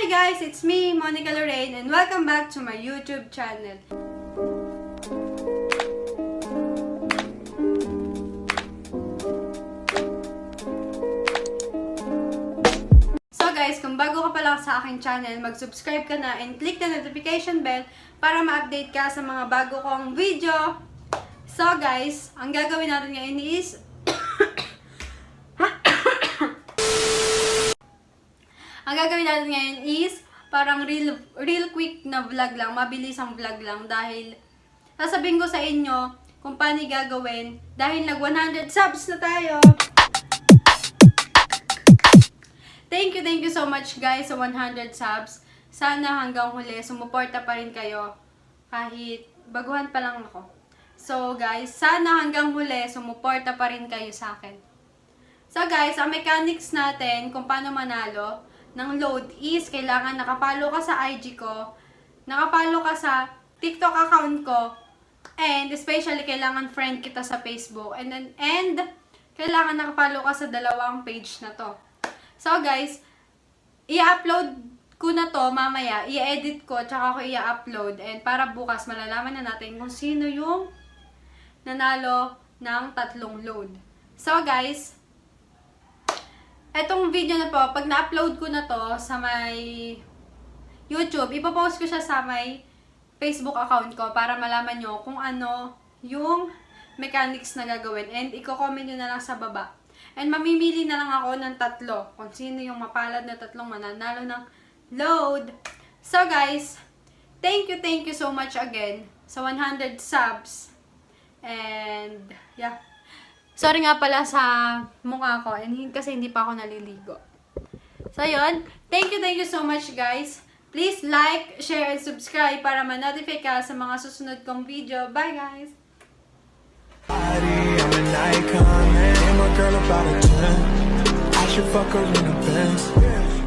guys, it's me, Monica Lorraine, and welcome back to my YouTube channel. So guys, kung bago ka pa lang sa aking channel, mag-subscribe ka na and click the notification bell para ma-update ka sa mga bago kong video. So guys, ang gagawin natin ngayon is parang real quick na vlog lang, mabilisang vlog lang dahil sasabihin ko sa inyo kung paano gagawin dahil nag 100 subs na tayo. Thank you so much guys sa 100 subs. Sana hanggang huli sumuporta pa rin kayo kahit baguhan pa lang ako. So guys, sana hanggang huli sumuporta pa rin kayo sa akin. So guys, ang mechanics natin kung paano manalo ng load is kailangan nakapalo ka sa IG ko, nakapalo ka sa TikTok account ko, and especially kailangan friend kita sa Facebook, and kailangan nakapalo ka sa dalawang page na to. So guys, i-upload ko na to mamaya, i-edit ko, tsaka ako i-upload, and para bukas malalaman na natin kung sino yung nanalo ng 3 load. So guys, etong video na po, pag na-upload ko na to sa may YouTube, ipopost ko siya sa may Facebook account ko para malaman nyo kung ano yung mechanics na gagawin. And i-comment nyo na lang sa baba. And mamimili na lang ako ng 3 kung sino yung mapalad na 3 mananalo ng load. So guys, thank you so much again sa 100 subs. And yeah. Sorry nga pala sa mukha ko kasi hindi pa ako naliligo. So yun, thank you so much guys. Please like, share, and subscribe para ma-notify ka sa mga susunod kong video. Bye guys! I'm an icon, man. I'm a girl about a 10. I should fuck her in a Benz.